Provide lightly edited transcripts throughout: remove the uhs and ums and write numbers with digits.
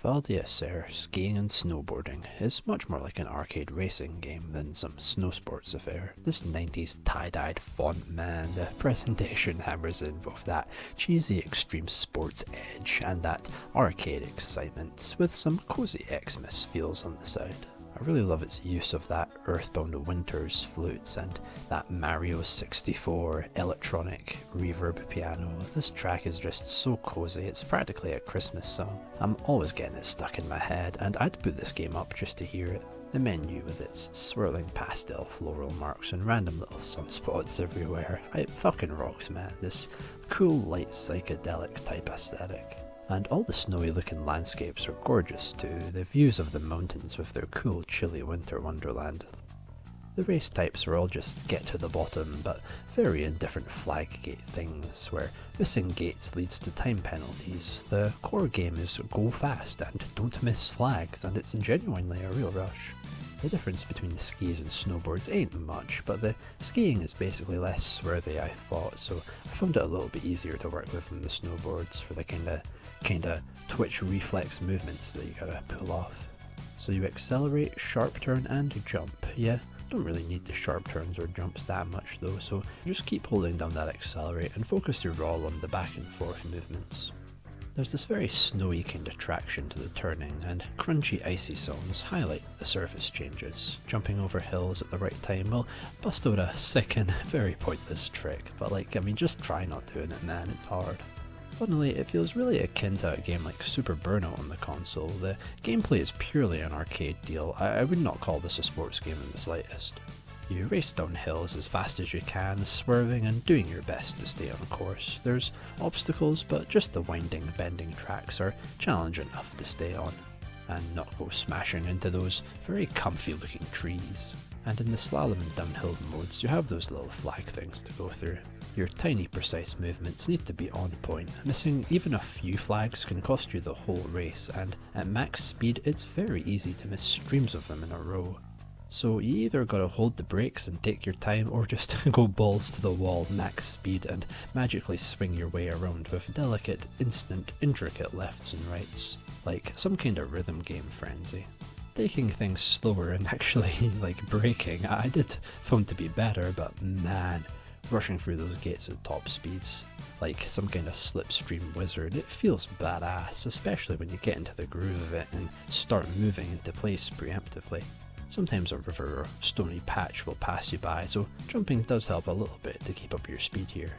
Well, yes sir, skiing and snowboarding is much more like an arcade racing game than some snow sports affair. This 90s tie-dyed font, man, the presentation hammers in both that cheesy extreme sports edge and that arcade excitement with some cozy Xmas feels on the side. I really love its use of that Earthbound Winters flutes and that Mario 64 electronic reverb piano. This track is just so cozy, it's practically a Christmas song. I'm always getting it stuck in my head, and I'd boot this game up just to hear it. The menu with its swirling pastel floral marks and random little sunspots everywhere. It fucking rocks, man. This cool light psychedelic type aesthetic. And all the snowy looking landscapes are gorgeous too, the views of the mountains with their cool chilly winter wonderland. The race types are all just get to the bottom, but very indifferent flag gate things, where missing gates leads to time penalties. The core game is go fast and don't miss flags, and it's genuinely a real rush. The difference between the skis and snowboards ain't much, but the skiing is basically less swervy, I thought, so I found it a little bit easier to work with than the snowboards for the kinda twitch reflex movements that you gotta pull off. So you accelerate, sharp turn and jump. Yeah, don't really need the sharp turns or jumps that much though, so just keep holding down that accelerate and focus your roll on the back and forth movements. There's this very snowy kind of traction to the turning, and crunchy icy zones highlight the surface changes. Jumping over hills at the right time will bust out a sick and very pointless trick, but just try not doing it, man, it's hard. Funnily, it feels really akin to a game like Super Burnout on the console. The gameplay is purely an arcade deal. I would not call this a sports game in the slightest. You race down hills as fast as you can, swerving and doing your best to stay on course. There's obstacles, but just the winding, bending tracks are challenge enough to stay on, and not go smashing into those very comfy looking trees. And in the slalom and downhill modes, you have those little flag things to go through. Your tiny precise movements need to be on point. Missing even a few flags can cost you the whole race, and at max speed it's very easy to miss streams of them in a row. So you either gotta hold the brakes and take your time, or just go balls to the wall max speed and magically swing your way around with delicate, instant, intricate lefts and rights, like some kind of rhythm game frenzy. Taking things slower and actually braking I did found to be better, but man, rushing through those gates at top speeds, like some kind of slipstream wizard, it feels badass, especially when you get into the groove of it and start moving into place preemptively. Sometimes a river or stony patch will pass you by, so jumping does help a little bit to keep up your speed here.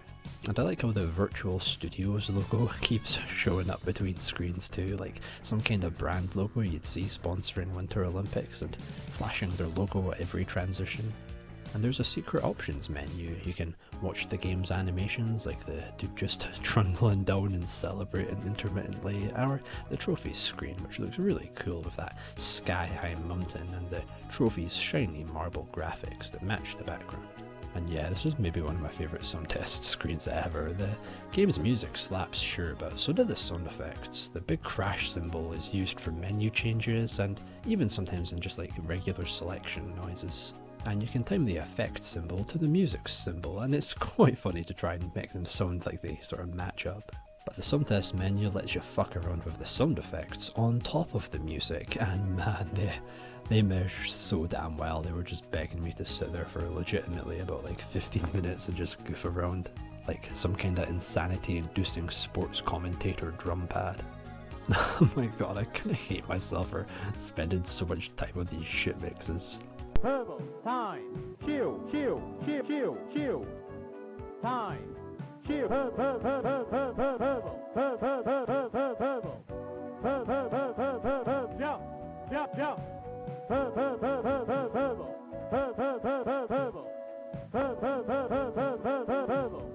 And I like how the Virtual Studios logo keeps showing up between screens too, like some kind of brand logo you'd see sponsoring Winter Olympics and flashing their logo at every transition. And there's a secret options menu. You can watch the game's animations, like the dude just trundling down and celebrating intermittently, or the trophies screen, which looks really cool with that sky-high mountain and the trophies' shiny marble graphics that match the background. And yeah, this is maybe one of my favourite sound test screens ever. The game's music slaps, sure, but so do the sound effects. The big crash symbol is used for menu changes, and even sometimes in just regular selection noises. And you can time the effect symbol to the music symbol, and it's quite funny to try and make them sound like they sort of match up. But the sound test menu lets you fuck around with the sound effects on top of the music, and man, they mesh so damn well. They were just begging me to sit there for legitimately about 15 minutes and just goof around, like some kind of insanity-inducing sports commentator drum pad. Oh my god, I kinda hate myself for spending so much time on these shit mixes. Purple, time, chill, chill, chill, chill, chill, time, chill, purple, purple, purple, purple, purple, purple, purple, purple, purple, jump, jump, jump, purple, purple, purple, purple, purple, purple, purple, purple, purple,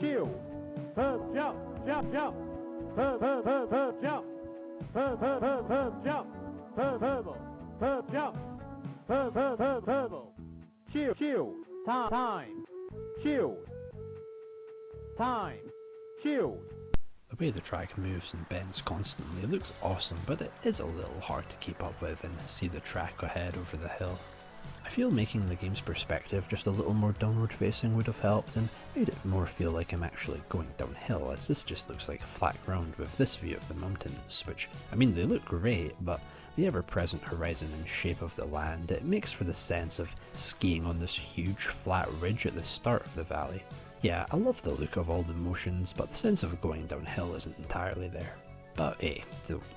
chill, purple, jump, jump, jump, purple, purple, jump, purple, purple, jump, purple, purple, jump. Purple, chill, chill, time, chill, time, chill. The way the track moves and bends constantly looks awesome, but it is a little hard to keep up with and see the track ahead over the hill. I feel making the game's perspective just a little more downward facing would have helped and made it more feel like I'm actually going downhill, as this just looks like flat ground with this view of the mountains, which, I mean, they look great, but the ever-present horizon and shape of the land, it makes for the sense of skiing on this huge flat ridge at the start of the valley. Yeah, I love the look of all the motions, but the sense of going downhill isn't entirely there. But hey,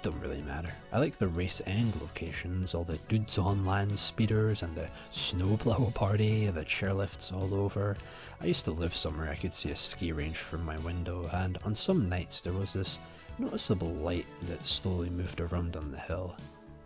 don't really matter. I like the race end locations, all the dudes on land speeders and the snowplow party and the chairlifts all over. I used to live somewhere I could see a ski range from my window, and on some nights there was this noticeable light that slowly moved around on the hill.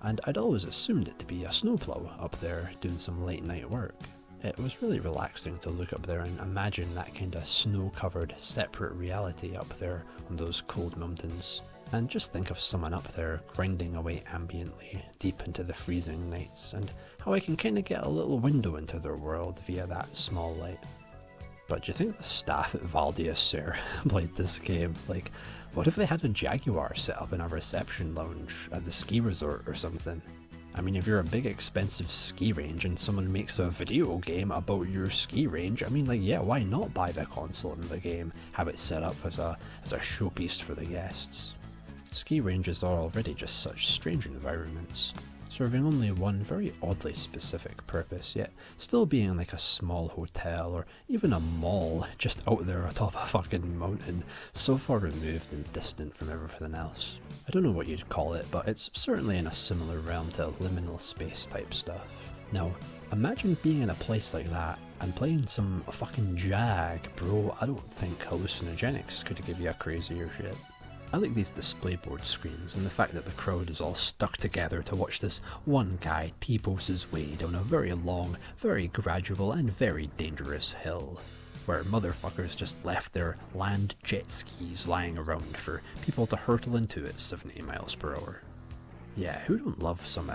And I'd always assumed it to be a snowplow up there doing some late night work. It was really relaxing to look up there and imagine that kind of snow-covered separate reality up there on those cold mountains. And just think of someone up there grinding away ambiently deep into the freezing nights, and how I can kind of get a little window into their world via that small light. But do you think the staff at Valdiasur played this game? Like, what if they had a Jaguar set up in a reception lounge at the ski resort or something? I mean, if you're a big expensive ski range and someone makes a video game about your ski range, I mean, like, yeah, why not buy the console and the game, have it set up as a showpiece for the guests? Ski ranges are already just such strange environments, serving only one very oddly specific purpose, yet still being like a small hotel or even a mall just out there atop a fucking mountain, so far removed and distant from everything else. I don't know what you'd call it, but it's certainly in a similar realm to liminal space type stuff. Now, imagine being in a place like that and playing some fucking Jag, bro. I don't think hallucinogenics could give you a crazier shit. I like these display board screens and the fact that the crowd is all stuck together to watch this one guy T-pose his way down a very long, very gradual and very dangerous hill, where motherfuckers just left their land jet skis lying around for people to hurtle into at 70 miles per hour. Yeah, who don't love some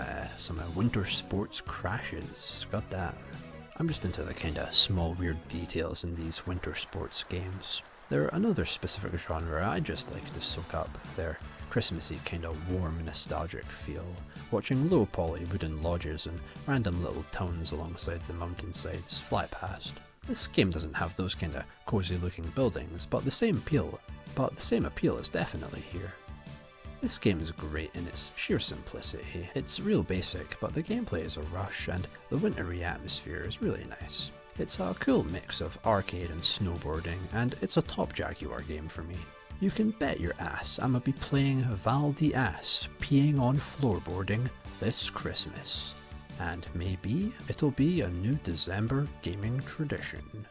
winter sports crashes? Goddamn. I'm just into the kinda small weird details in these winter sports games. They're another specific genre I just like to soak up, their Christmassy kind of warm nostalgic feel, watching low poly wooden lodges and random little towns alongside the mountainsides fly past. This game doesn't have those kind of cozy looking buildings, but the same appeal is definitely here. This game is great in its sheer simplicity. It's real basic, but the gameplay is a rush and the wintry atmosphere is really nice. It's a cool mix of arcade and snowboarding, and it's a top Jaguar game for me. You can bet your ass I'ma be playing Valdiasur peeing on floorboarding this Christmas. And maybe it'll be a new December gaming tradition.